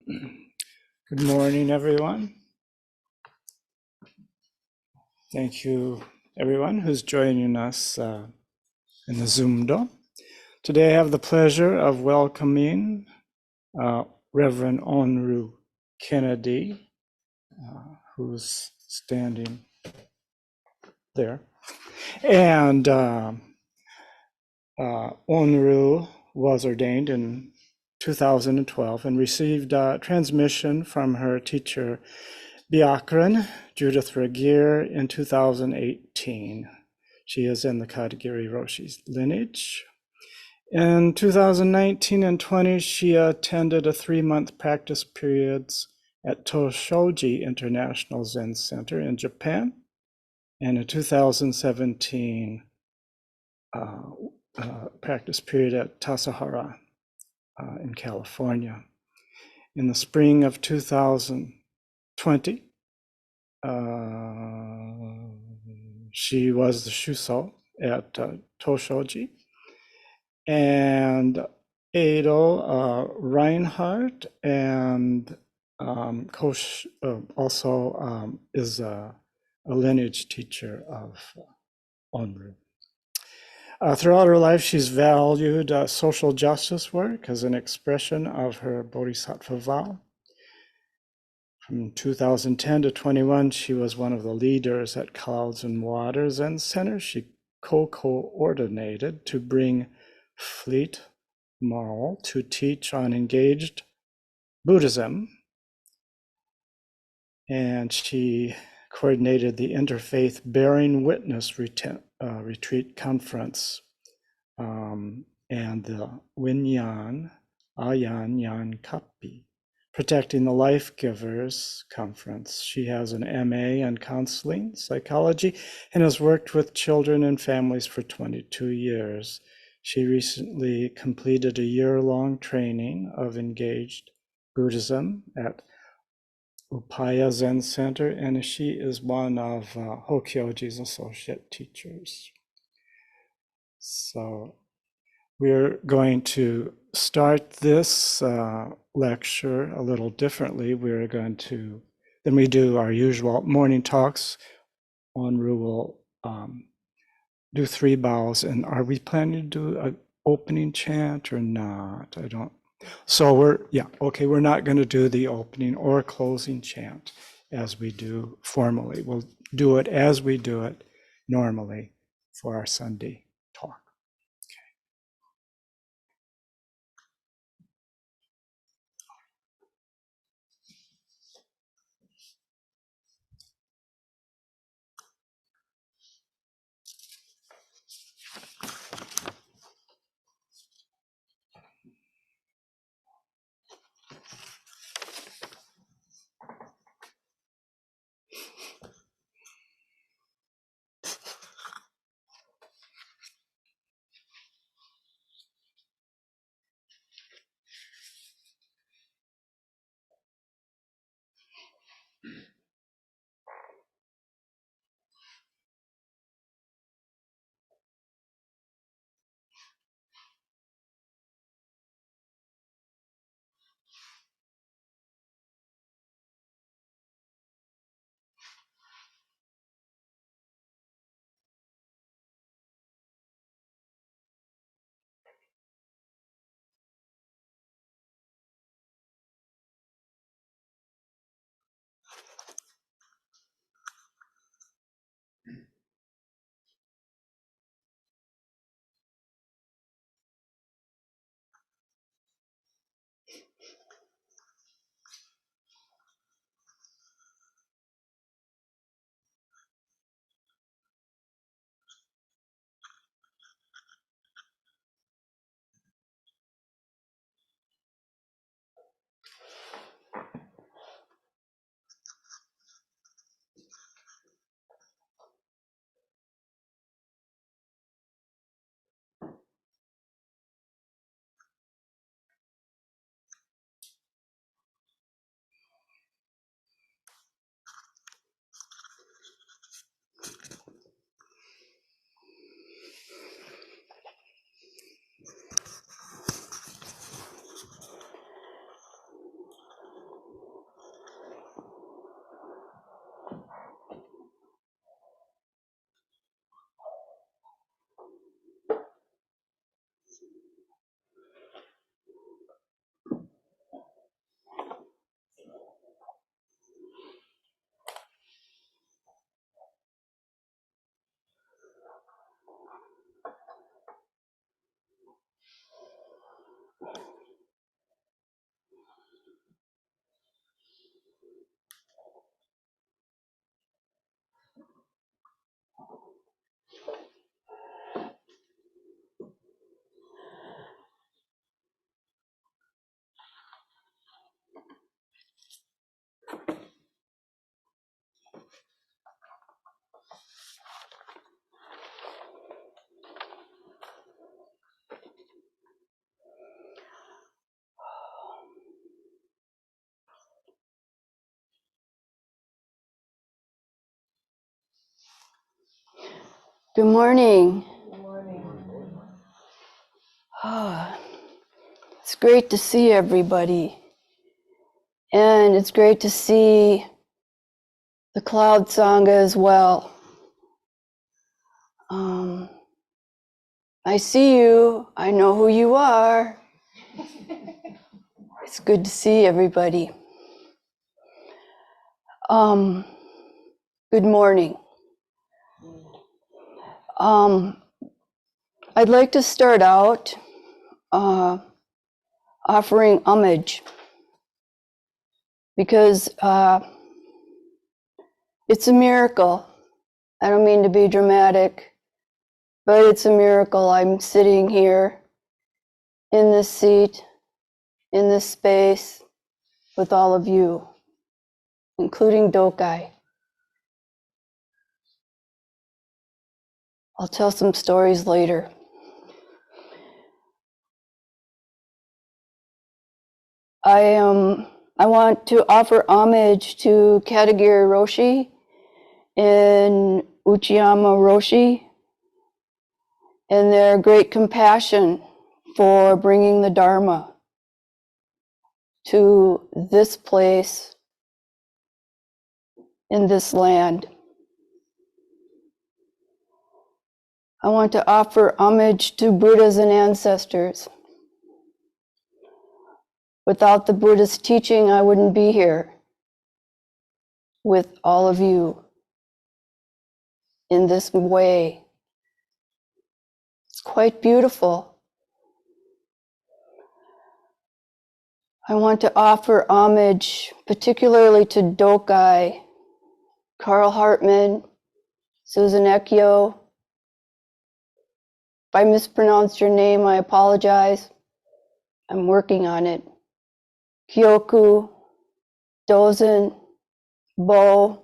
Good morning, everyone. Thank you, everyone who's joining us in the Zoom-do. Today I have the pleasure of welcoming Reverend Onryu Kennedy, who's standing there. And Onryu was ordained in 2012 and received transmission from her teacher, Byakuren Judith Regier, in 2018. She is in the Katagiri Roshi's lineage. In 2019 and 20, she attended a 3-month practice periods at Toshoji International Zen Center in Japan. And in 2017, practice period at Tassajara in California. In the spring of 2020, she was the Shuso at Toshoji, and Ado Reinhardt and also is a lineage teacher of Onryu. Throughout her life, she's valued social justice work as an expression of her bodhisattva vow. From 2010 to 21, she was one of the leaders at Clouds and Water Zen Center. She co-coordinated to bring Fleet Marl to teach on engaged Buddhism. And she coordinated the Interfaith Bearing Witness Retreat Conference and the Winyan Ayan Yan Kapi Protecting the Life Givers Conference. She has an MA in counseling psychology and has worked with children and families for 22 years. She recently completed a year-long training of engaged Buddhism at Upaya Zen Center, and she is one of Hokyoji's associate teachers. So we're going to start this lecture a little differently. We're going to, then we do our usual morning talks. Onryu will do 3 bows. And are we planning to do an opening chant or not? I don't. So we're not going to do the opening or closing chant as we do formally. We'll do it as we do it normally for our Sunday talk. Good morning. Good morning. Oh, it's great to see everybody. And it's great to see the Cloud Sangha as well. I see you. I know who you are. It's good to see everybody. Good morning. I'd like to start out offering homage because it's a miracle. I don't mean to be dramatic, but it's a miracle. I'm sitting here in this seat, in this space, with all of you, including Dokai. I'll tell some stories later. I want to offer homage to Katagiri Roshi and Uchiyama Roshi and their great compassion for bringing the Dharma to this place in this land. I want to offer homage to Buddhas and ancestors. Without the Buddhist teaching, I wouldn't be here with all of you in this way. It's quite beautiful. I want to offer homage particularly to Dokai, Carl Hartman, Susan Ekyo. If I mispronounced your name, I apologize. I'm working on it. Kyoku, Dozen, Bo,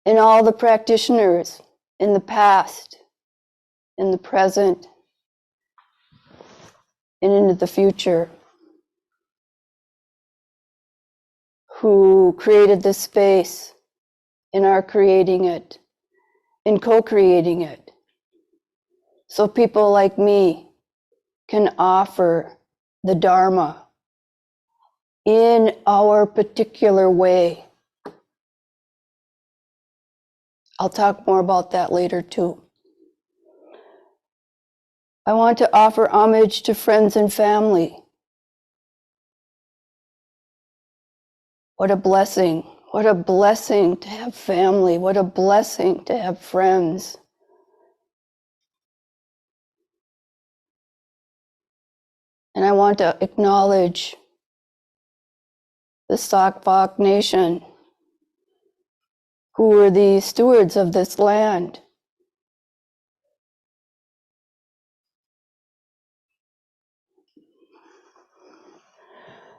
and all the practitioners in the past, in the present, and into the future who created this space and are creating it and co-creating it. So people like me can offer the Dharma in our particular way. I'll talk more about that later too. I want to offer homage to friends and family. What a blessing. What a blessing to have family. What a blessing to have friends. And I want to acknowledge the Sakvak Nation, who were the stewards of this land.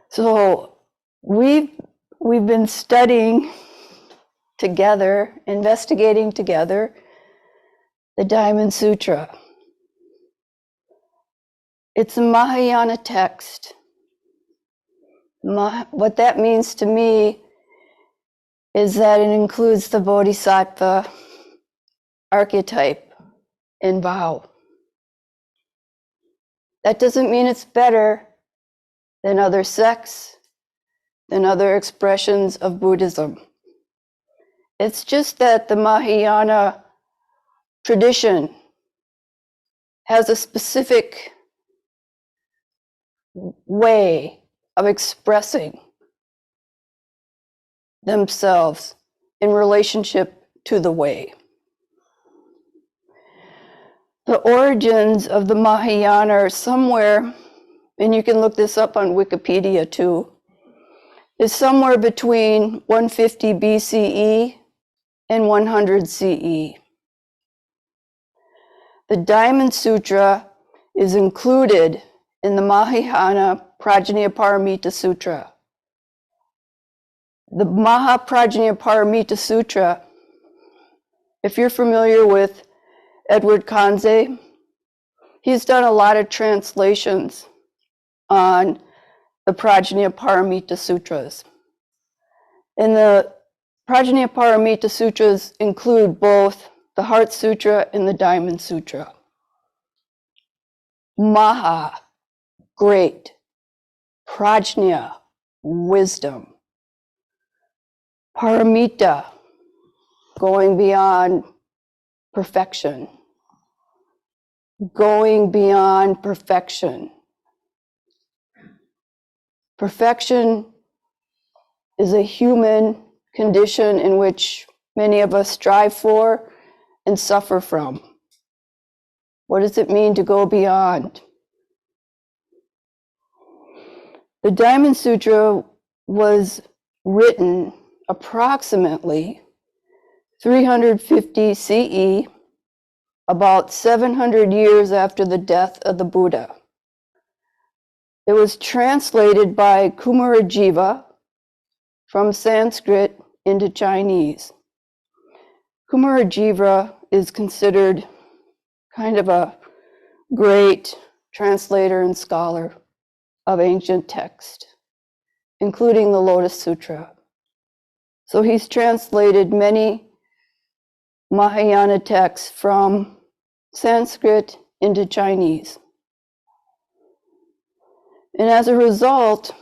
So we've been studying together, investigating together, the Diamond Sutra. It's a Mahayana text. What that means to me is that it includes the Bodhisattva archetype and vow. That doesn't mean it's better than other sects, than other expressions of Buddhism. It's just that the Mahayana tradition has a specific way of expressing themselves in relationship to the way. The origins of the Mahayana are somewhere, and you can look this up on Wikipedia too, is somewhere between 150 BCE and 100 CE. The Diamond Sutra is included in the Mahayana Prajnaparamita Sutra. The Mahaprajnaparamita Sutra, if you're familiar with Edward Kanze, he's done a lot of translations on the Prajnaparamita Sutras. And the Prajnaparamita Sutras include both the Heart Sutra and the Diamond Sutra. Maha, great. Prajna, wisdom. Paramita, going beyond perfection. Going beyond perfection. Perfection is a human condition in which many of us strive for and suffer from. What does it mean to go beyond? The Diamond Sutra was written approximately 350 CE, about 700 years after the death of the Buddha. It was translated by Kumarajiva from Sanskrit into Chinese. Kumarajiva is considered kind of a great translator and scholar of ancient text, including the Lotus Sutra. So he's translated many Mahayana texts from Sanskrit into Chinese. And as a result,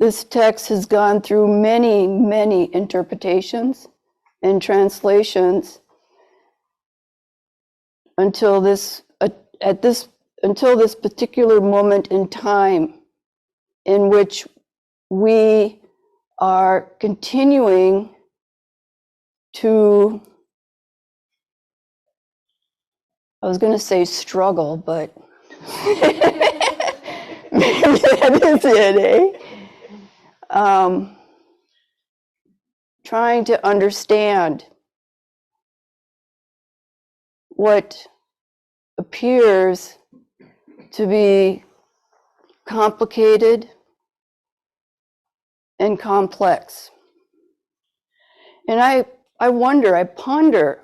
this text has gone through many, many interpretations and translations until this particular moment in time, in which we are continuing to, I was going to say struggle, but maybe that is it, trying to understand what appears to be complicated and complex. And I ponder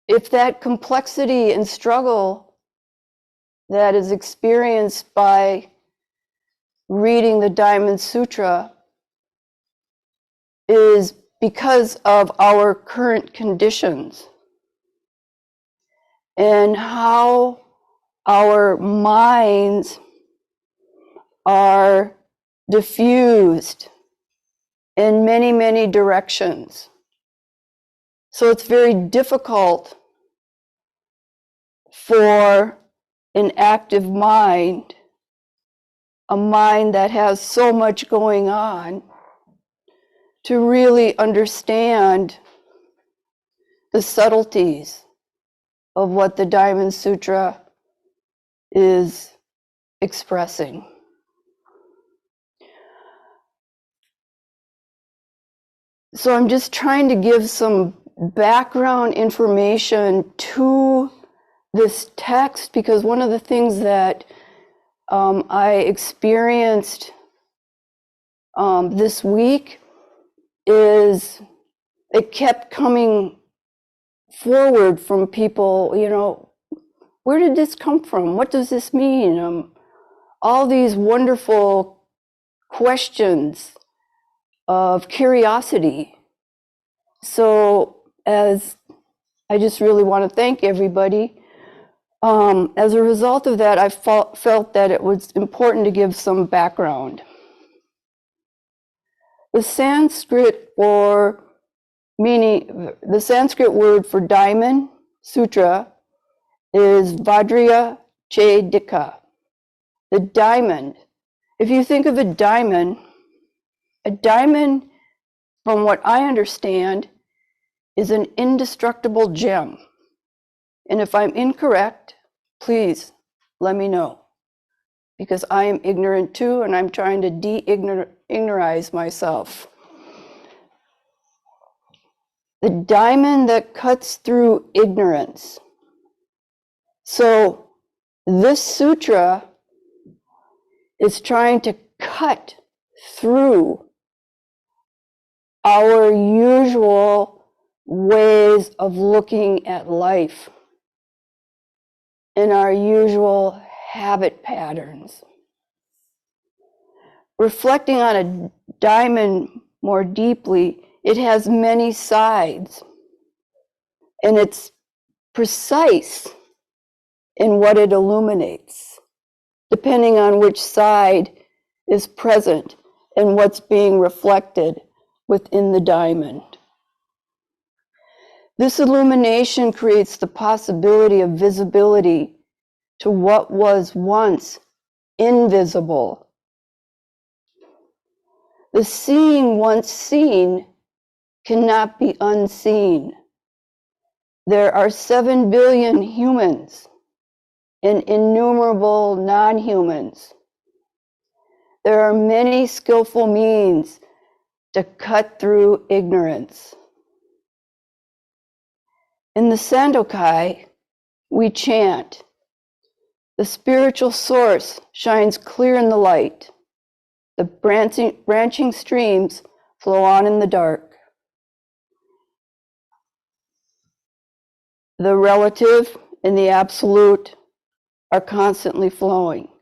if that complexity and struggle that is experienced by reading the Diamond Sutra is because of our current conditions and how our minds are diffused in many, many directions. So it's very difficult for an active mind, a mind that has so much going on, to really understand the subtleties of what the Diamond Sutra is expressing. So I'm just trying to give some background information to this text, because one of the things that I experienced this week is it kept coming forward from people, where did this come from? What does this mean? All these wonderful questions of curiosity. So as I just really want to thank everybody. As a result of that, I felt that it was important to give some background. The Sanskrit word for diamond, sutra, is Vajra Chedika. The diamond. If you think of a diamond, from what I understand, is an indestructible gem. And if I'm incorrect, please let me know, because I am ignorant too, and I'm trying to de-ignorize myself. The diamond that cuts through ignorance. So this sutra is trying to cut through our usual ways of looking at life and our usual habit patterns. Reflecting on a diamond more deeply It has many sides, and it's precise in what it illuminates, depending on which side is present and what's being reflected within the diamond. This illumination creates the possibility of visibility to what was once invisible. The seeing once seen cannot be unseen. There are 7 billion humans and innumerable non-humans. There are many skillful means to cut through ignorance. In the Sandokai, we chant, "The spiritual source shines clear in the light. The branching streams flow on in the dark. The relative and the absolute are constantly flowing."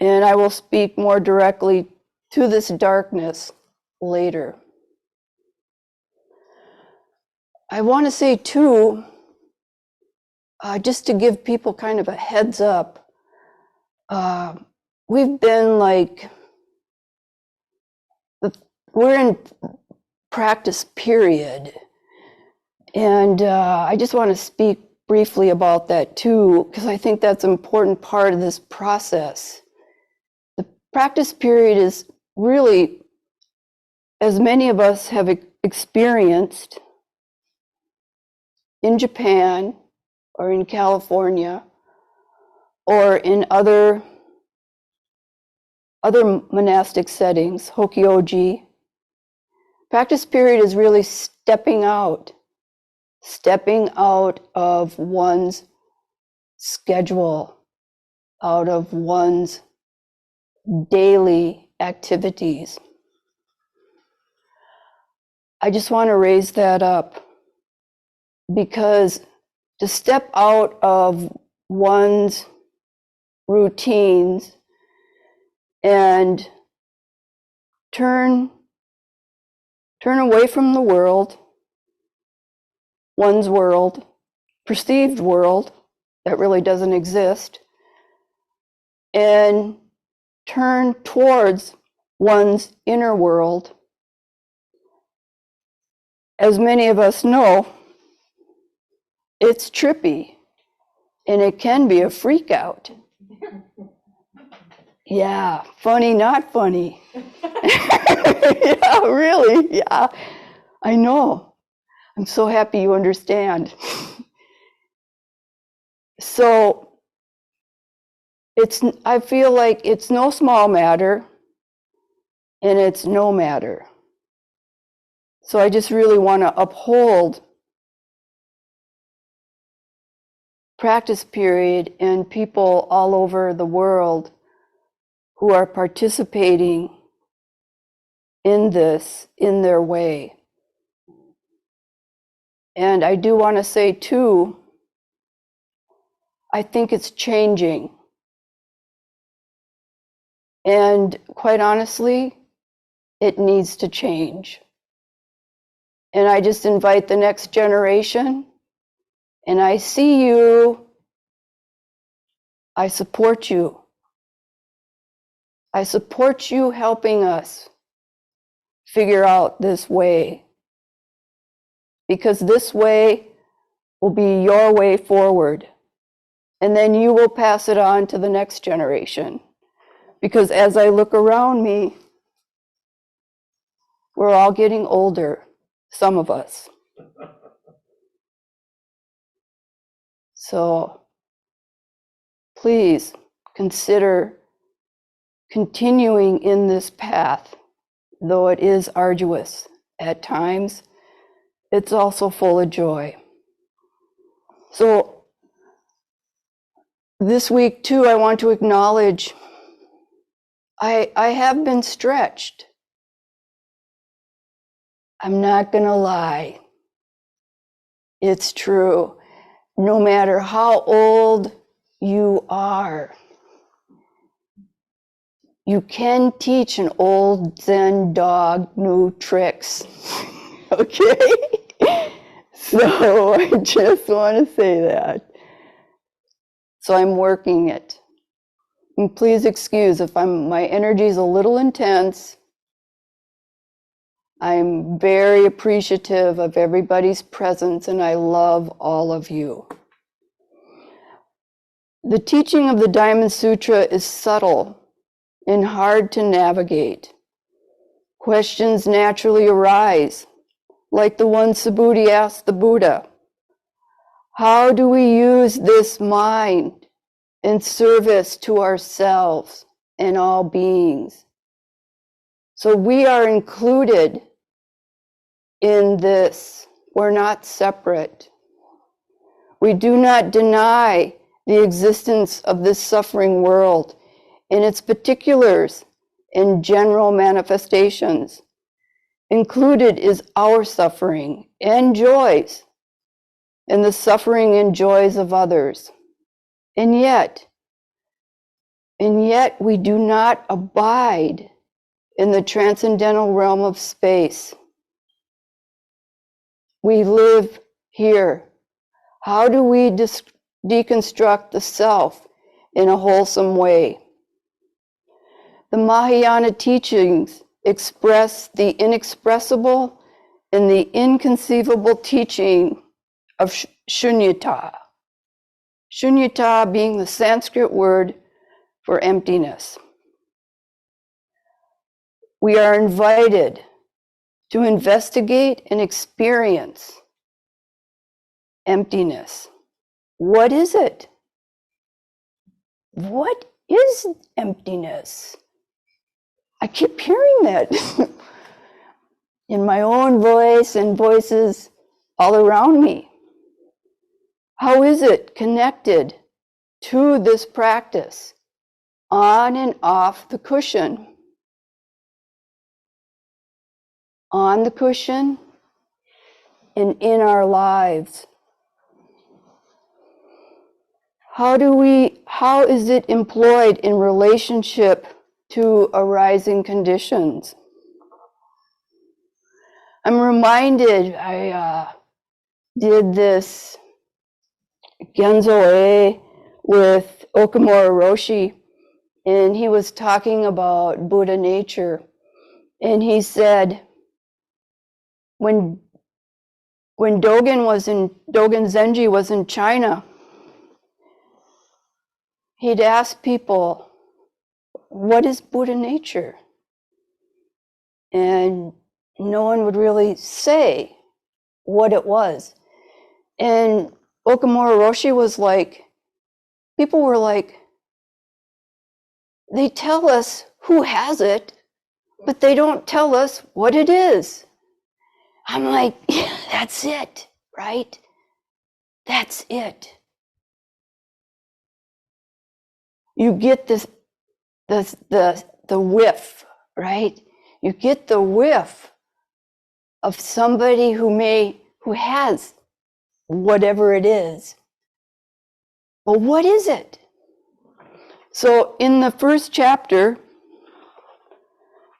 And I will speak more directly to this darkness later. I want to say too, just to give people kind of a heads up, we've been we're in practice period. And I just want to speak briefly about that too, because I think that's an important part of this process. The practice period is really, as many of us have experienced in Japan or in California or in other monastic settings, Hokyoji, practice period is really stepping out of one's schedule, out of one's daily activities. I just want to raise that up, because to step out of one's routines and turn away from the world, one's world, perceived world that really doesn't exist, and turn towards one's inner world. As many of us know, it's trippy, and it can be a freak out. Yeah, funny, not funny. Yeah, really, yeah, I know. I'm so happy you understand. So I feel like it's no small matter, and it's no matter. So I just really want to uphold practice period and people all over the world who are participating in this in their way. And I do want to say too, I think it's changing. And quite honestly, it needs to change. And I just invite the next generation, and I see you, I support you. I support you helping us figure out this way, because this way will be your way forward. And then you will pass it on to the next generation. Because as I look around me, we're all getting older, some of us. So please consider continuing in this path, though it is arduous at times. It's also full of joy. So this week too, I want to acknowledge I have been stretched. I'm not gonna lie. It's true. No matter how old you are, you can teach an old Zen dog new tricks. Okay? So I just want to say that. So I'm working it. And please excuse if my energy is a little intense. I'm very appreciative of everybody's presence, and I love all of you. The teaching of the Diamond Sutra is subtle and hard to navigate. Questions naturally arise, like the one Subhuti asked the Buddha. How do we use this mind in service to ourselves and all beings? So we are included in this. We're not separate. We do not deny the existence of this suffering world in its particulars and general manifestations. Included is our suffering and joys, and the suffering and joys of others. And yet we do not abide in the transcendental realm of space. We live here. How do we deconstruct the self in a wholesome way? The Mahayana teachings express the inexpressible and the inconceivable teaching of shunyata. Shunyata being the Sanskrit word for emptiness. We are invited to investigate and experience emptiness. What is it? What is emptiness? I keep hearing that in my own voice and voices all around me. How is it connected to this practice on and off the cushion? On the cushion and in our lives. How is it employed in relationship to arising conditions? I'm reminded, I did this Genzo-e with Okamura Roshi, and he was talking about Buddha nature. And he said, when Dogen Zenji was in China, he'd ask people, what is Buddha nature? And no one would really say what it was. And Okamura Roshi was like, people were like, they tell us who has it, but they don't tell us what it is. I'm like, yeah, that's it, right? That's it. You get the whiff, right? You get the whiff of somebody who has whatever it is. Well, what is it? So in the first chapter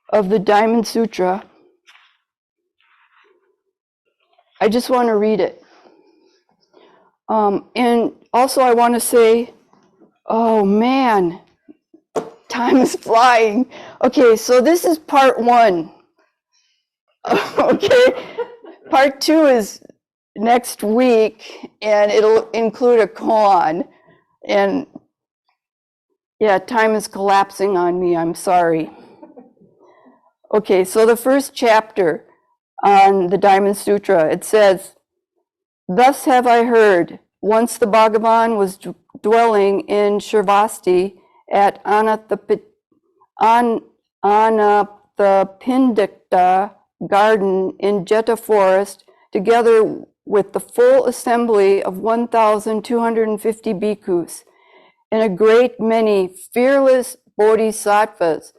of the Diamond Sutra, I just want to read it. And also I want to say, oh man, time is flying. Okay, so this is part 1. Okay, part 2 is next week, and it'll include a koan. And yeah, time is collapsing on me, I'm sorry. Okay, so the first chapter on the Diamond Sutra, it says, thus have I heard, once the Bhagavan was dwelling in Shravasti at Anathapindika garden in Jeta forest, together with the full assembly of 1,250 bhikkhus and a great many fearless bodhisattvas.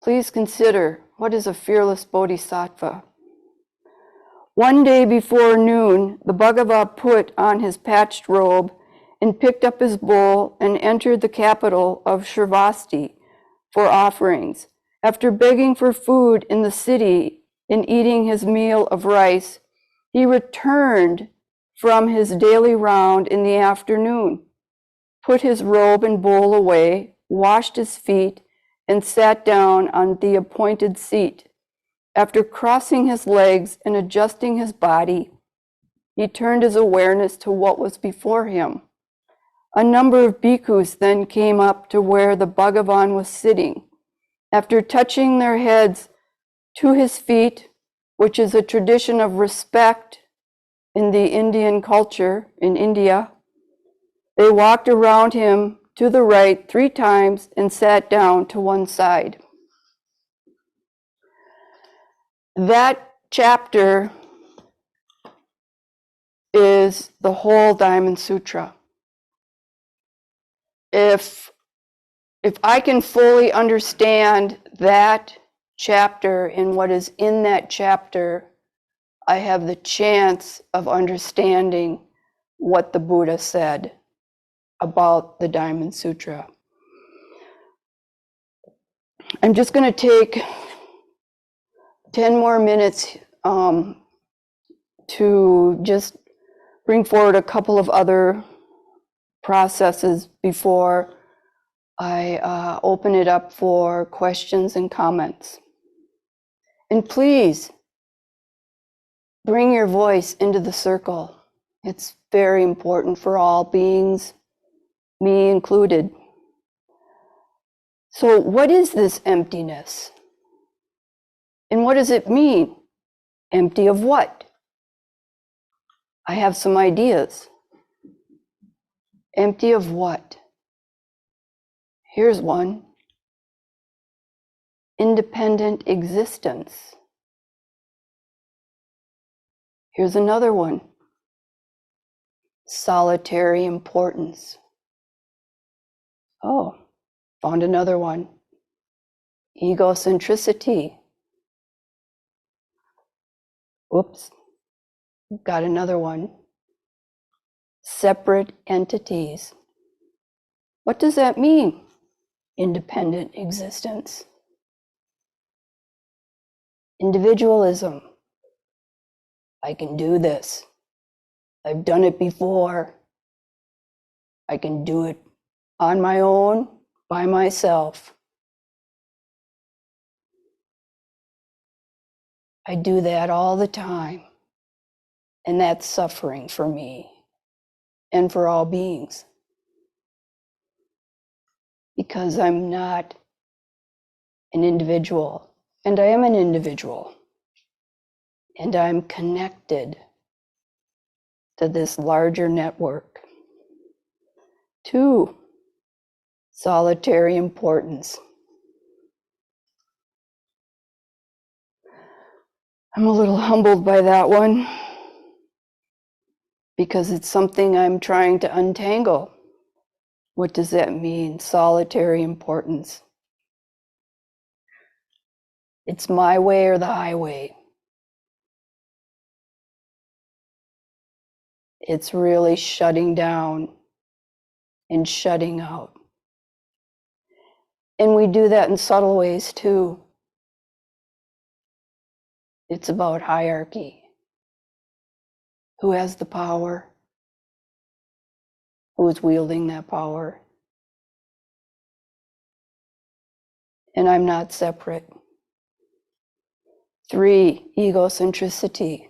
Please consider, what is a fearless bodhisattva? One day before noon, the Bhagava put on his patched robe and picked up his bowl and entered the capital of Shravasti for offerings. After begging for food in the city and eating his meal of rice, he returned from his daily round in the afternoon, put his robe and bowl away, washed his feet, and sat down on the appointed seat. After crossing his legs and adjusting his body, he turned his awareness to what was before him. A number of bhikkhus then came up to where the Bhagavan was sitting. After touching their heads to his feet, which is a tradition of respect in the Indian culture in India, they walked around him to the right 3 times and sat down to one side. That chapter is the whole Diamond Sutra. If I can fully understand that chapter and what is in that chapter, I have the chance of understanding what the Buddha said about the Diamond Sutra. I'm just going to take 10 more minutes to just bring forward a couple of other processes before I open it up for questions and comments. And please bring your voice into the circle. It's very important for all beings, me included. So what is this emptiness? And what does it mean? Empty of what? I have some ideas. Empty of what? Here's one. Independent existence. Here's another one. Solitary importance. Oh, found another one. Egocentricity. Oops, got another one. Separate entities. What does that mean? Independent existence. Individualism. I can do this. I've done it before. I can do it on my own, by myself. I do that all the time. And that's suffering for me and for all beings. Because I'm not an individual, and I am an individual. And I'm connected to this larger network. 2, solitary importance. I'm a little humbled by that one because it's something I'm trying to untangle. What does that mean, solitary importance? It's my way or the highway. It's really shutting down and shutting out. And we do that in subtle ways too. It's about hierarchy. Who has the power? Who is wielding that power? And I'm not separate. 3, egocentricity.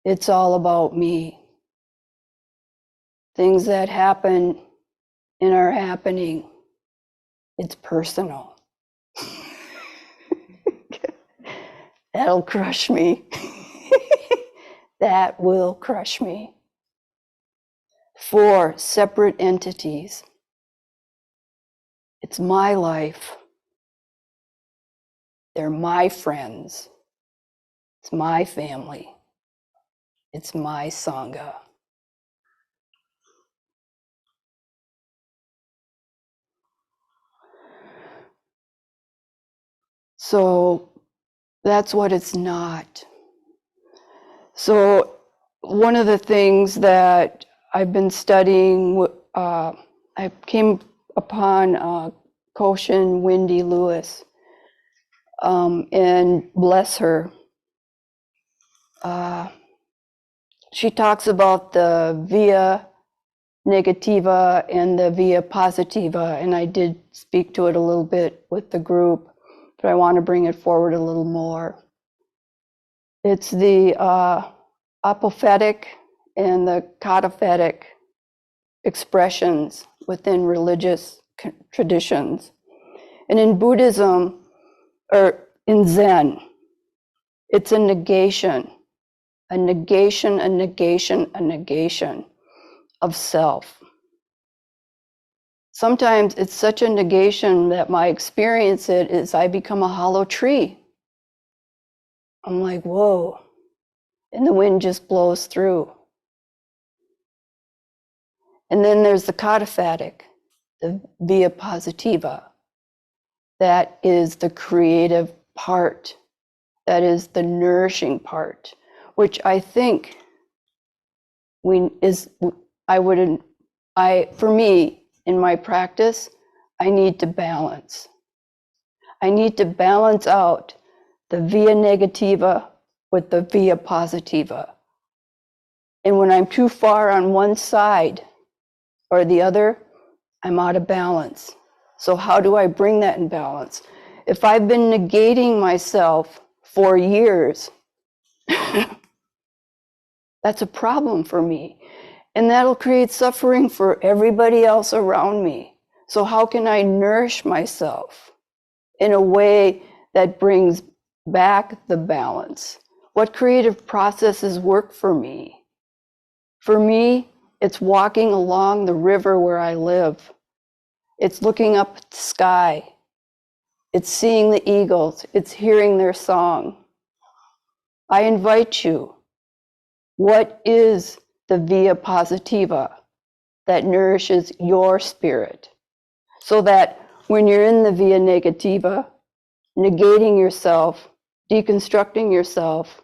It's all about me. Things that happen and are happening, it's personal. That'll crush me. That will crush me. 4, separate entities. It's my life. They're my friends. It's my family. It's my Sangha. So that's what it's not. So one of the things that I've been studying, I came upon Koshin Wendy Lewis, and bless her. She talks about the via negativa and the via positiva, and I did speak to it a little bit with the group, but I want to bring it forward a little more. It's the apophatic and the cataphatic expressions within religious traditions. And in Buddhism, or in Zen, it's a negation, a negation, a negation, a negation of self. Sometimes it's such a negation that my experience is I become a hollow tree. I'm like, whoa, and the wind just blows through. And then there's the cataphatic, the via positiva. That is the creative part. That is the nourishing part, which I think for me, in my practice, I need to balance. I need to balance out the via negativa with the via positiva. And when I'm too far on one side or the other, I'm out of balance. So how do I bring that in balance? If I've been negating myself for years, that's a problem for me. And that'll create suffering for everybody else around me. So how can I nourish myself in a way that brings back the balance? What creative processes work for me? For me, it's walking along the river where I live. It's looking up at the sky. It's seeing the eagles. It's hearing their song. I invite you, what is the via positiva that nourishes your spirit? So that when you're in the via negativa, negating yourself, deconstructing yourself,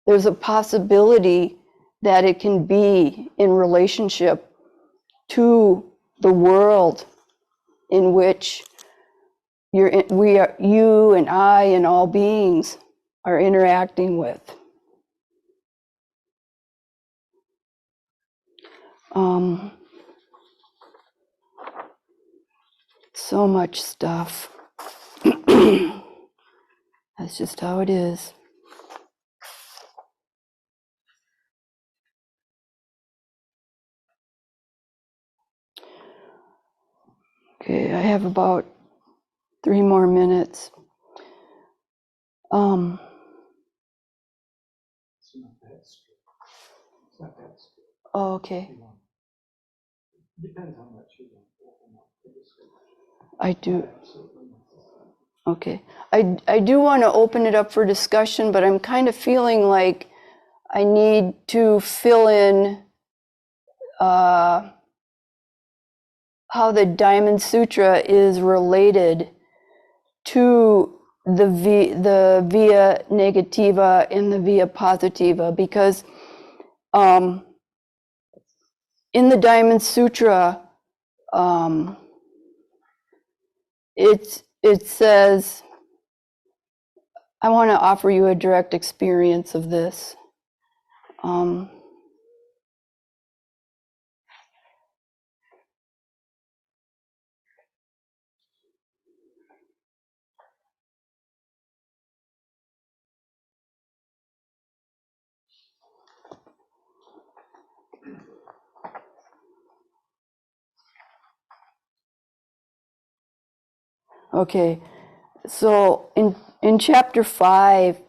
there's a possibility that it can be in relationship to the world in which you and I and all beings are interacting with. So much stuff. That's just how it is. Okay, I have about 3 more minutes. It's not that strict. Oh, okay. Depends how much you want to open up the discussion. I do. Absolutely necessary. Okay. I do want to open it up for discussion, but I'm kind of feeling like I need to fill in how the Diamond Sutra is related to the via negativa and the via positiva, because in the Diamond Sutra, it says, I want to offer you a direct experience of this. Okay, so in chapter 5,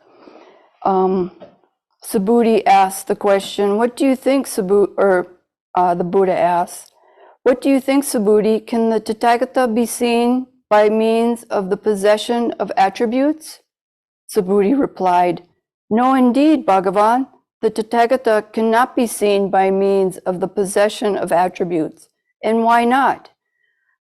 Subhuti asks the question, what do you think, the Buddha asks, what do you think, Subhuti, can the Tathagata be seen by means of the possession of attributes? Subhuti replied, no, indeed, Bhagavan, the Tathagata cannot be seen by means of the possession of attributes. And why not?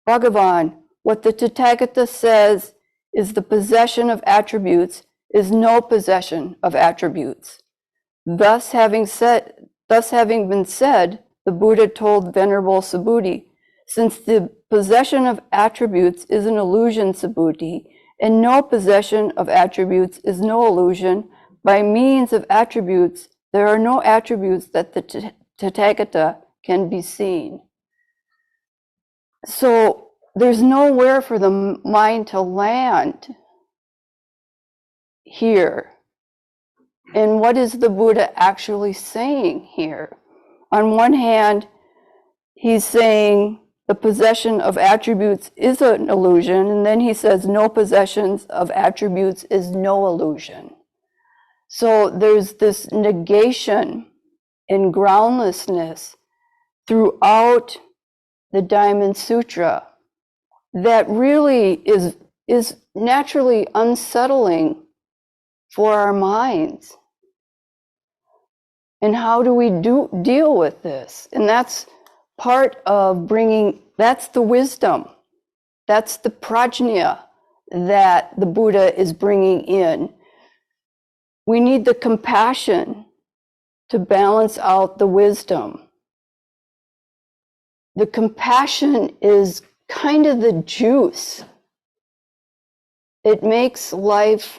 Bhagavan, what the Tathagata says is the possession of attributes is no possession of attributes. Thus, having said Thus having been said, the Buddha told Venerable Subhuti, since the possession of attributes is an illusion, Subhuti, and no possession of attributes is no illusion, by means of attributes, there are no attributes that the Tathagata can be seen. So there's nowhere for the mind to land here. And what is the Buddha actually saying here? On one hand, he's saying the possession of attributes is an illusion, and then he says no possessions of attributes is no illusion. So there's this negation and groundlessness throughout the Diamond Sutra that really is naturally unsettling for our minds. And how do we deal with this? And that's part of that's the wisdom, that's the prajna that the Buddha is bringing in. We need the compassion to balance out the wisdom. The compassion is kind of the juice. It makes life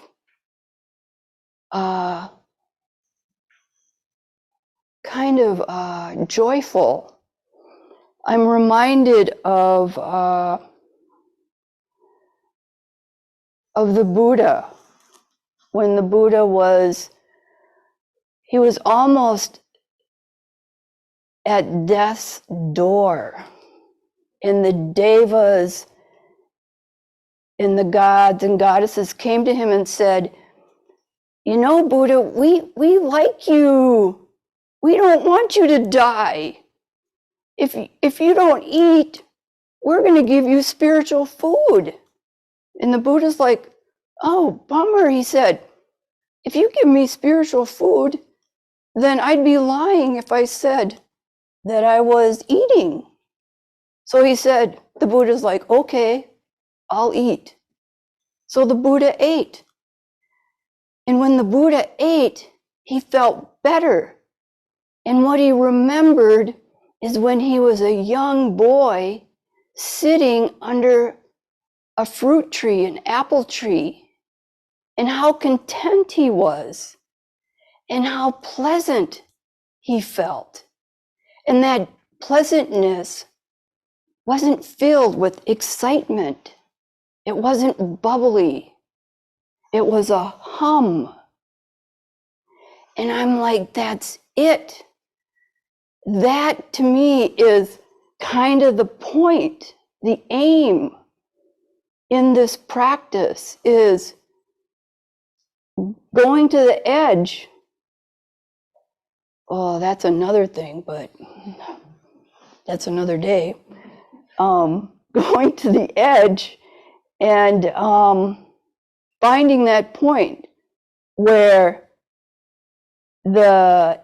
kind of joyful. I'm reminded of the Buddha. When the Buddha was almost at death's door, and the devas and the gods and goddesses came to him and said, you know, Buddha, we like you. We don't want you to die. If you don't eat, we're going to give you spiritual food. And the Buddha's like, oh, bummer. He said, if you give me spiritual food, then I'd be lying if I said that I was eating. So he said, the Buddha's like, okay, I'll eat. So the Buddha ate. And when the Buddha ate, he felt better. And what he remembered is when he was a young boy sitting under a fruit tree, an apple tree, and how content he was, and how pleasant he felt. And that pleasantness wasn't filled with excitement. It wasn't bubbly. It was a hum. And I'm like, that's it. That to me is kind of the point, the aim in this practice is going to the edge. Oh, that's another thing, but that's another day. Going to the edge and finding that point where the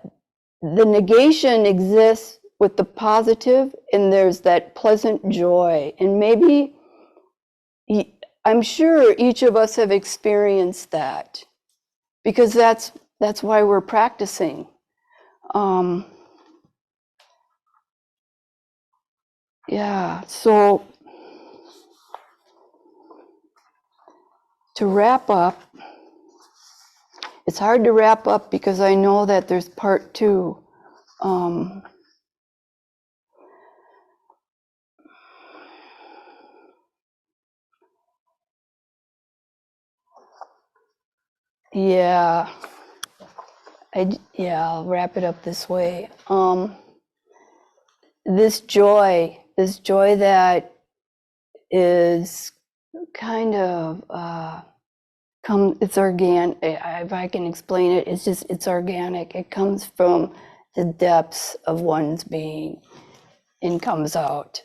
negation exists with the positive, and there's that pleasant joy. And maybe, I'm sure each of us have experienced that, because that's why we're practicing. Yeah, so to wrap up, it's hard to wrap up because I know that there's part two. I'll wrap it up this way. This joy that is kind of it's organic. If I can explain it, it's organic. It comes from the depths of one's being and comes out.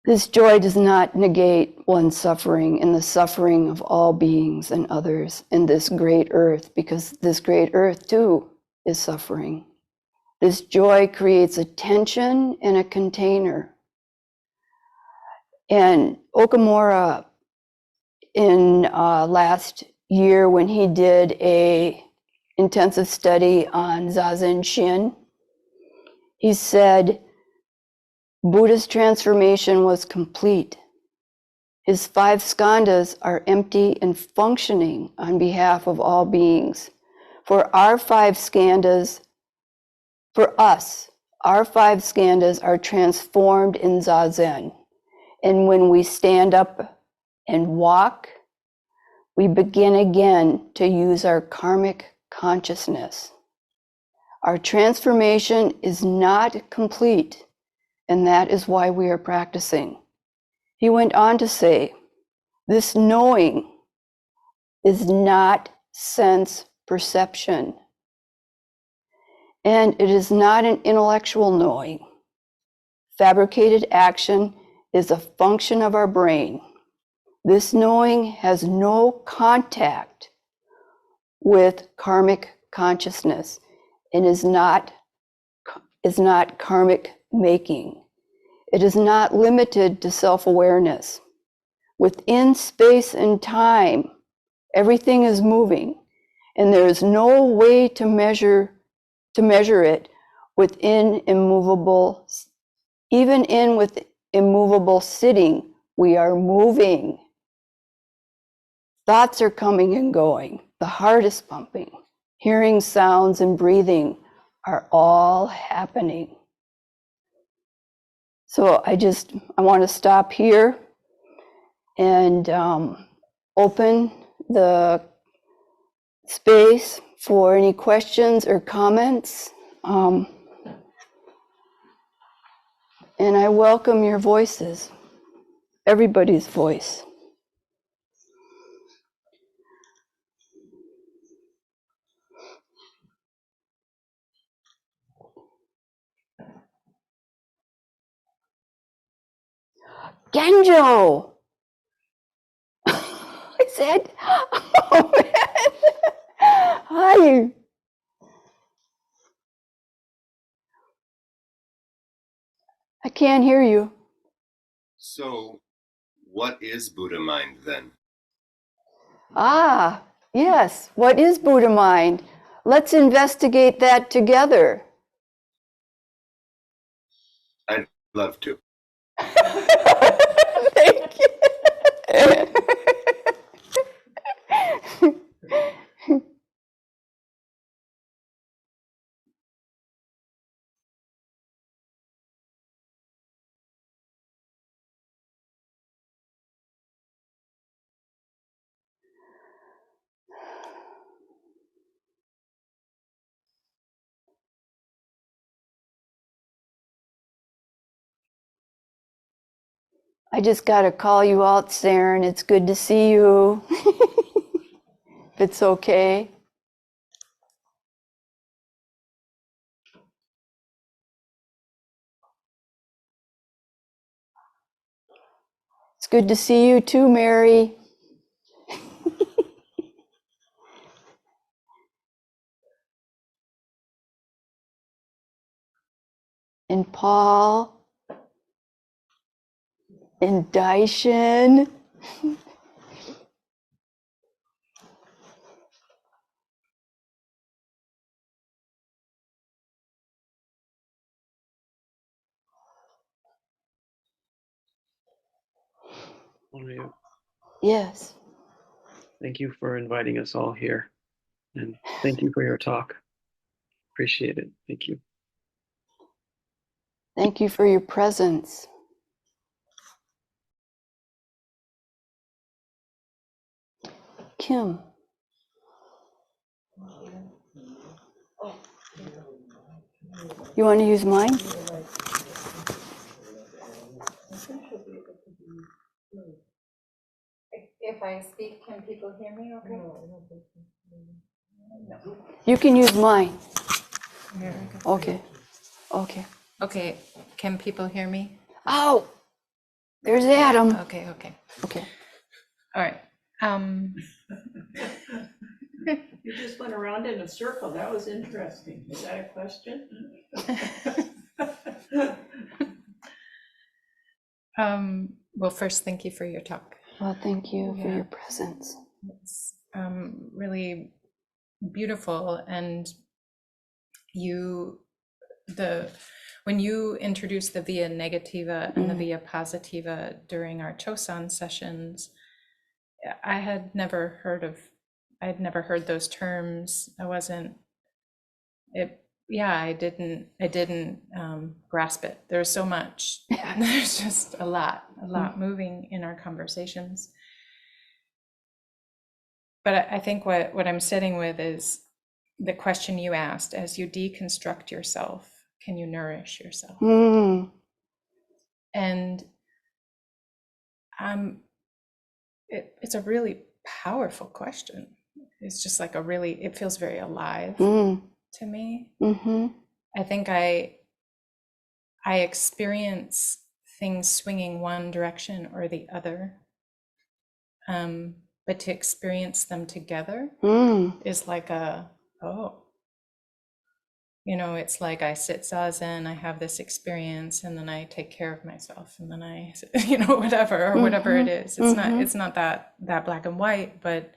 This joy does not negate one's suffering and the suffering of all beings and others in this great earth, because this great earth too is suffering. This joy creates a tension and a container. And Okamura, in last year, when he did a intensive study on Zazen Shin. He said Buddha's transformation was complete. His 5 skandhas are empty and functioning on behalf of all beings. For our 5 skandhas, for us, our 5 skandhas are transformed in Zazen. And when we stand up and walk, we begin again to use our karmic consciousness. Our transformation is not complete, and that is why we are practicing. He went on to say, this knowing is not sense perception, and it is not an intellectual knowing. Fabricated action is a function of our brain. This knowing has no contact with karmic consciousness and is not karmic making. It is not limited to self-awareness. Within space and time, everything is moving, and there is no way to measure it within immovable. Even with immovable sitting, we are moving. Thoughts are coming and going. The heart is pumping. Hearing sounds and breathing are all happening. So I want to stop here and open the space for any questions or comments. And I welcome your voices, everybody's voice. Genjo! I said, oh man, hi. I can't hear you. So, what is Buddha mind then? Ah, yes. What is Buddha mind? Let's investigate that together. I'd love to. Thank you. I just got to call you out, Saren. It's good to see you. If it's okay. It's good to see you too, Mary. And Paul. And Daishin. Onryu, Yes. thank you for inviting us all here, and thank you for your talk. Appreciate it. Thank you. Thank you for your presence. Kim. You want to use mine? If I speak, can people hear me okay? No. You can use mine. Okay. Okay. Okay, can people hear me? Oh, there's Adam. Okay, okay. Okay. All right. You just went around in a circle. That was interesting. Is that a question? Well, first, thank you for your talk. Well, thank you for Yeah. your presence. It's really beautiful. And when you introduced the via negativa and the via positiva during our Chosan sessions, I had never heard those terms. I didn't grasp it. There's so much. There's just a lot moving in our conversations. But I think what I'm sitting with is the question you asked: as you deconstruct yourself, can you nourish yourself? And it's a really powerful question. It's just like it feels very alive to me. I think I experience things swinging one direction or the other. But to experience them together is like it's like I sit zazen, I have this experience, and then I take care of myself, and then I, whatever it is. It's not that black and white, but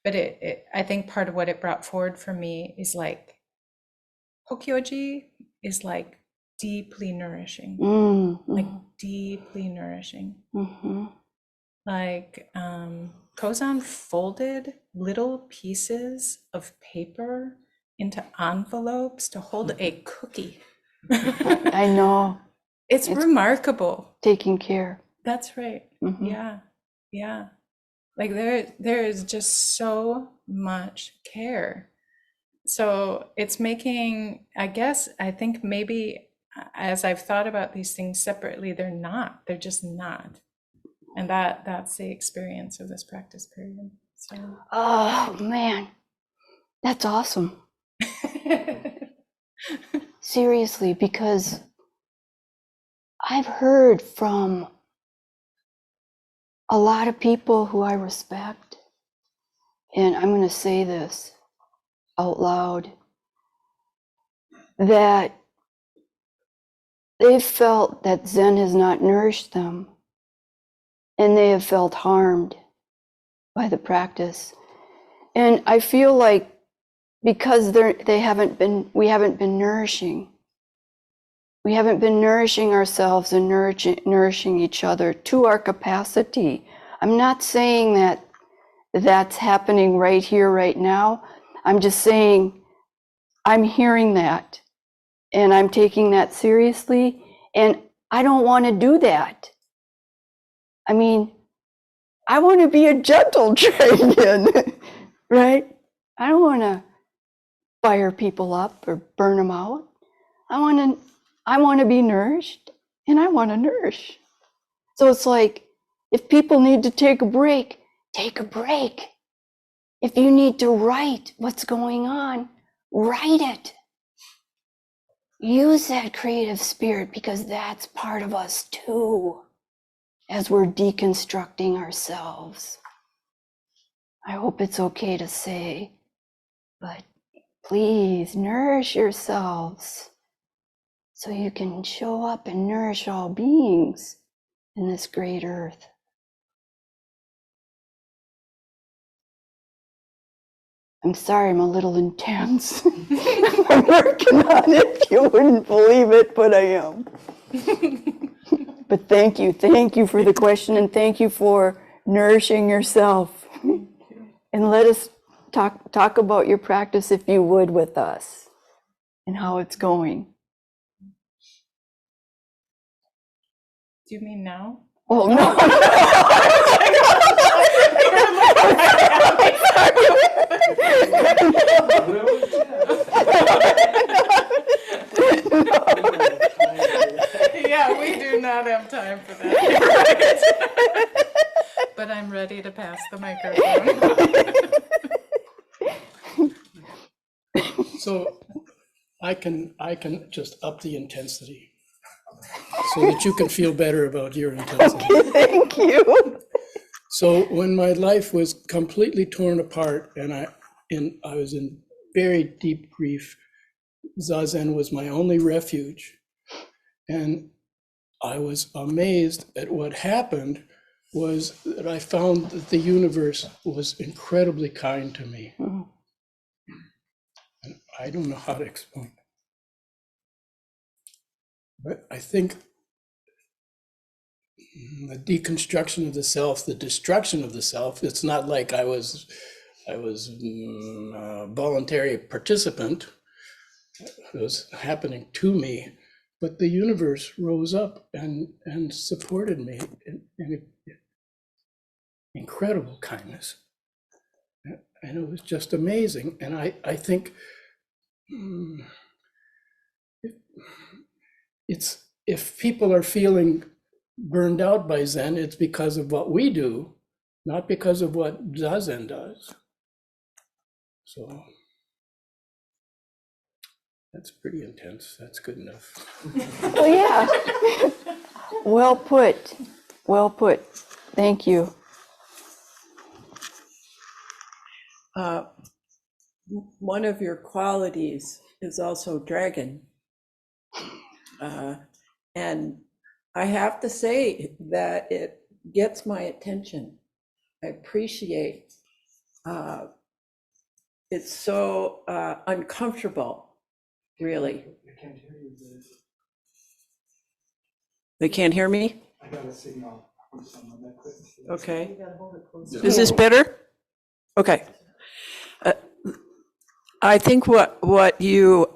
it I think part of what it brought forward for me is like Hokyoji is like deeply nourishing, like deeply nourishing. Like Kozan folded little pieces of paper into envelopes to hold a cookie. I know. It's remarkable. Taking care. That's right. Yeah. Like there is just so much care. So it's making, I think maybe as I've thought about these things separately, they're just not. And that's the experience of this practice period. So. Oh man, that's awesome. Seriously, because I've heard from a lot of people who I respect, and I'm going to say this out loud, that they've felt that Zen has not nourished them, and they have felt harmed by the practice. And I feel like because we haven't been nourishing. We haven't been nourishing ourselves and nourishing each other to our capacity. I'm not saying that that's happening right here, right now. I'm just saying I'm hearing that and I'm taking that seriously, and I don't want to do that. I mean, I want to be a gentle dragon, right? I don't want to fire people up or burn them out. I want to be nourished, and I want to nourish. So it's like, if people need to take a break, take a break. If you need to write what's going on, write it. Use that creative spirit, because that's part of us too, as we're deconstructing ourselves. I hope it's okay to say, but please nourish yourselves so you can show up and nourish all beings in this great earth. I'm sorry, I'm a little intense. I'm working on it. You wouldn't believe it, but I am. But thank you for the question, and thank you for nourishing yourself. And let us talk about your practice, if you would, with us, and how it's going. Do you mean now? Oh no! Yeah, we do not have time for that. But I'm ready to pass the microphone. So I can just up the intensity so that you can feel better about your intensity. Okay, thank you. So when my life was completely torn apart and I was in very deep grief, Zazen was my only refuge. And I was amazed at what happened was that I found that the universe was incredibly kind to me. Mhm. And I don't know how to explain it. But I think the deconstruction of the self, the destruction of the self, it's not like I was a voluntary participant. It was happening to me, but the universe rose up and supported me in incredible kindness. And it was just amazing. And I think it's, if people are feeling burned out by Zen, it's because of what we do, not because of what Zazen does. So that's pretty intense. That's good enough. Well, yeah. Well put. Well put. Thank you. One of your qualities is also dragon. And I have to say that it gets my attention. I appreciate it's so uncomfortable, really. They can't hear me? I got a signal from someone that couldn't see. Okay. Is this better? Okay. I think what you,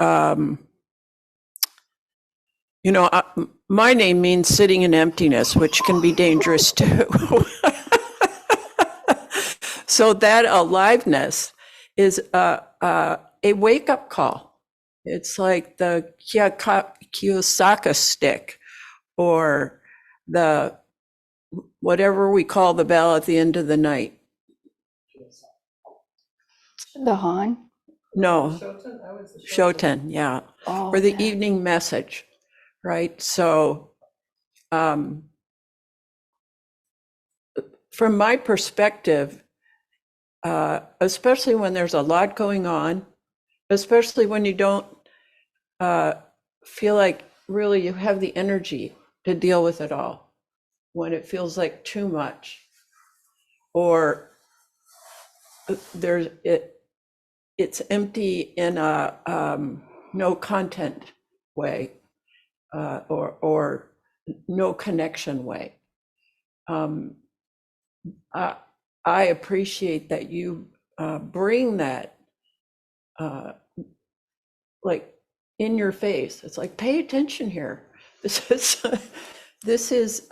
my name means sitting in emptiness, which can be dangerous too. So that aliveness is a wake-up call. It's like the Kiyosaka stick, or the whatever we call the bell at the end of the night. The Han? No, Shoten, yeah. Oh, Or the yeah. evening message, right? So from my perspective, especially when there's a lot going on, especially when you don't feel like really you have the energy to deal with it all, when it feels like too much, or it's empty in a no content way, or no connection way. I appreciate that you bring that like in your face. It's like, pay attention here. This is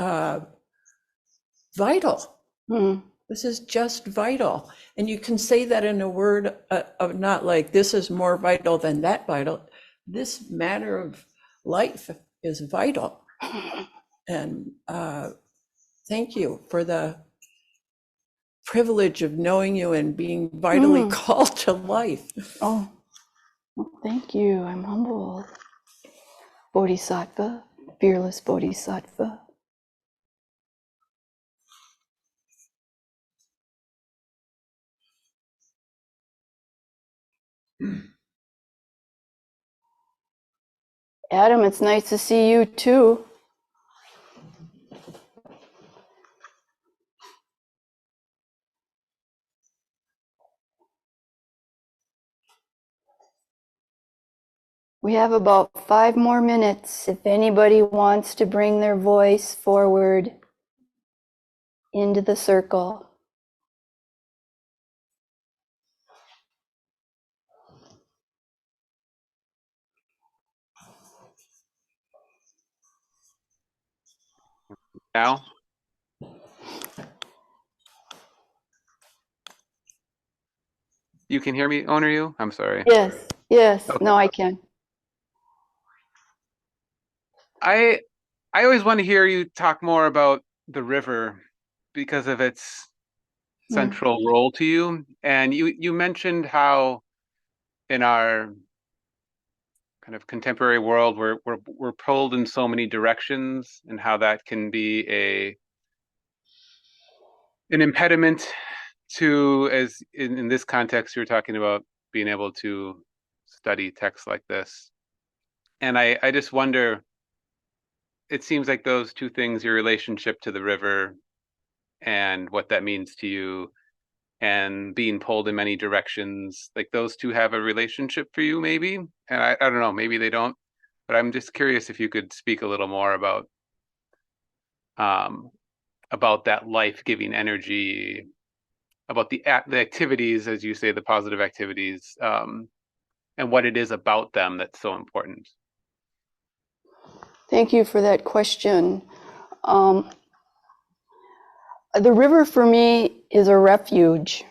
vital. Mm. This is just vital. And you can say that in a word of not like, this is more vital than that vital. This matter of life is vital. And thank you for the privilege of knowing you and being vitally called to life. Oh, well, thank you. I'm humbled. Bodhisattva, fearless Bodhisattva. Adam, it's nice to see you too. We have about 5 more minutes. If anybody wants to bring their voice forward into the circle. Now? You can hear me, Onryu? I'm sorry. Yes, yes. Okay. No, I can. I always want to hear you talk more about the river because of its central role to you. And you mentioned how in our kind of contemporary world we're pulled in so many directions, and how that can be an impediment to, as in this context, you're talking about being able to study texts like this. And I just wonder, it seems like those two things, your relationship to the river and what that means to you, and being pulled in many directions, like those two have a relationship for you, maybe? And I don't know, maybe they don't, but I'm just curious if you could speak a little more about that life-giving energy, about the activities, as you say, the positive activities, and what it is about them that's so important. Thank you for that question. The river for me is a refuge.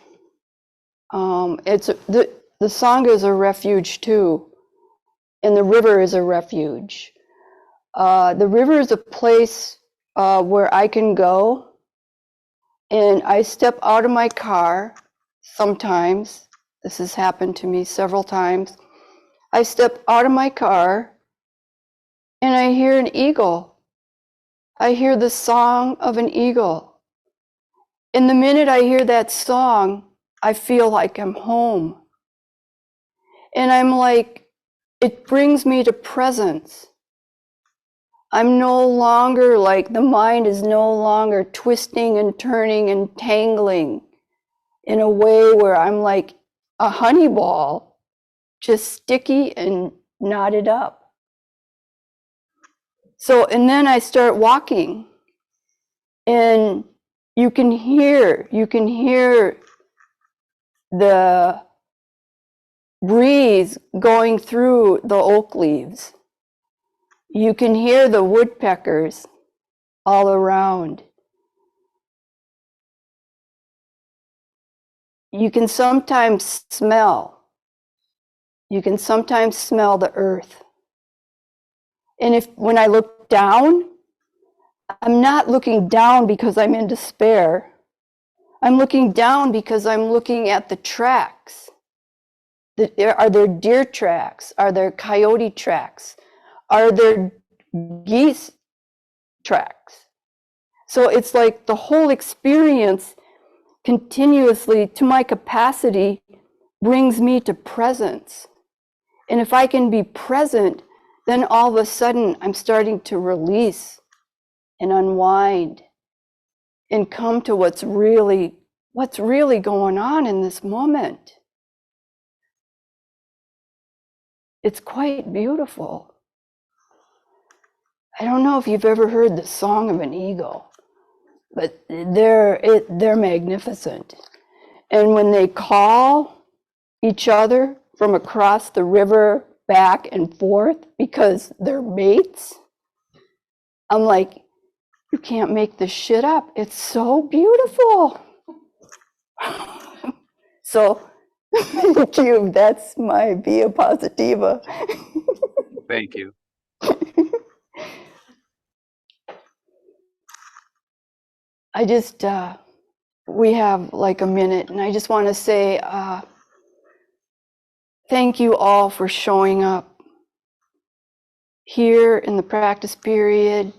The Sangha is a refuge too, and the river is a refuge. The river is a place where I can go, and I step out of my car sometimes. This has happened to me several times. I step out of my car and I hear an eagle. I hear the song of an eagle. And the minute I hear that song, I feel like I'm home. And I'm like, it brings me to presence. I'm no longer like, the mind is no longer twisting and turning and tangling in a way where I'm like a honey ball, just sticky and knotted up. So, and then I start walking, and you can hear the breeze going through the oak leaves. You can hear the woodpeckers all around. You can sometimes smell the earth. And when I look down, I'm not looking down because I'm in despair. I'm looking down because I'm looking at the tracks. Are there deer tracks? Are there coyote tracks? Are there geese tracks? So it's like the whole experience continuously, to my capacity, brings me to presence. And if I can be present, then all of a sudden I'm starting to release and unwind and come to what's really going on in this moment. It's quite beautiful. I don't know if you've ever heard the song of an eagle, but they're magnificent. And when they call each other from across the river back and forth because they're mates, I'm like, you can't make this shit up. It's so beautiful. So thank you. That's my via positiva. Thank you. I just, we have like a minute, and I just want to say thank you all for showing up here in the practice period,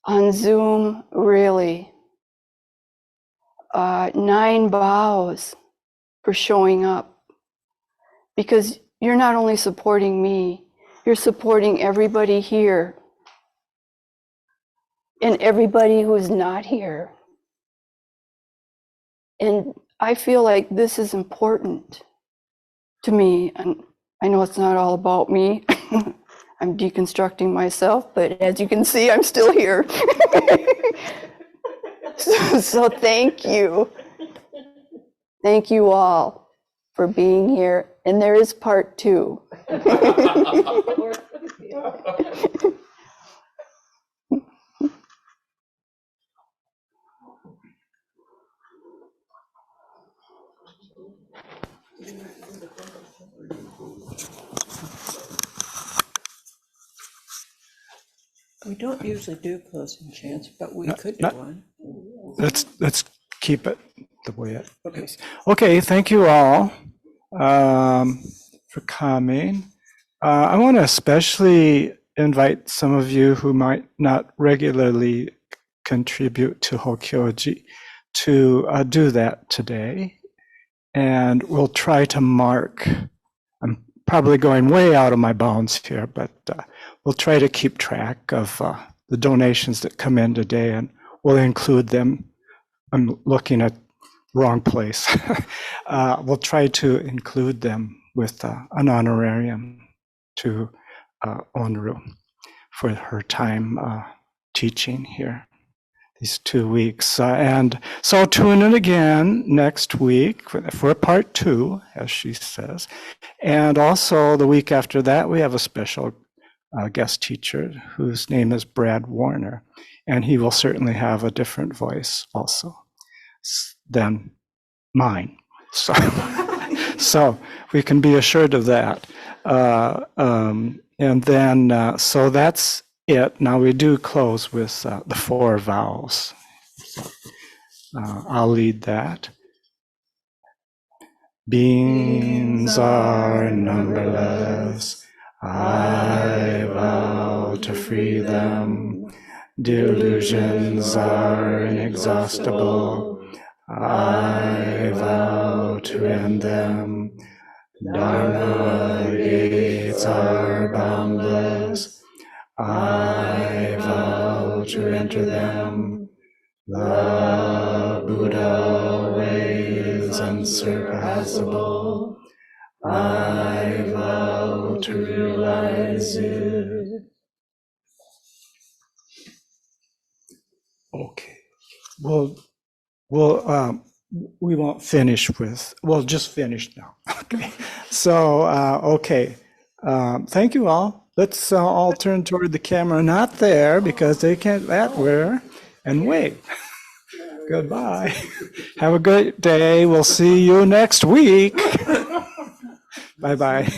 on Zoom, really. 9 bows for showing up, because you're not only supporting me, you're supporting everybody here and everybody who's not here. And I feel like this is important to me. And I know it's not all about me. I'm deconstructing myself, but as you can see, I'm still here. So thank you. Thank you all for being here. And there is part 2. We don't usually do closing chants, but we could do one. Let's keep it the way it Okay. is. Okay, thank you all for coming. I want to especially invite some of you who might not regularly contribute to Hokyoji to do that today. And we'll try to mark, I'm probably going way out of my bounds here, but we'll try to keep track of the donations that come in today, and we'll include them I'm looking at wrong place. We'll try to include them with an honorarium to Onryu for her time teaching here these 2 weeks. And so tune in again next week for part 2, as she says. And also the week after that, we have a special guest teacher whose name is Brad Warner. And he will certainly have a different voice also than mine. So, so we can be assured of that. And then, so that's it. Now we do close with the 4 vows. I'll lead that. Beings are numberless. I vow to free them. Delusions are inexhaustible. I vow to end them. Dharma gates are boundless. I vow to enter them. The Buddha way is unsurpassable. I vow to realize it. Okay. Well, we won't finish with, we'll just finish now. Okay. So, okay. Thank you all. Let's all turn toward the camera, not there because they can't, that where, and wait. Goodbye. Have a great day. We'll see you next week. Bye-bye.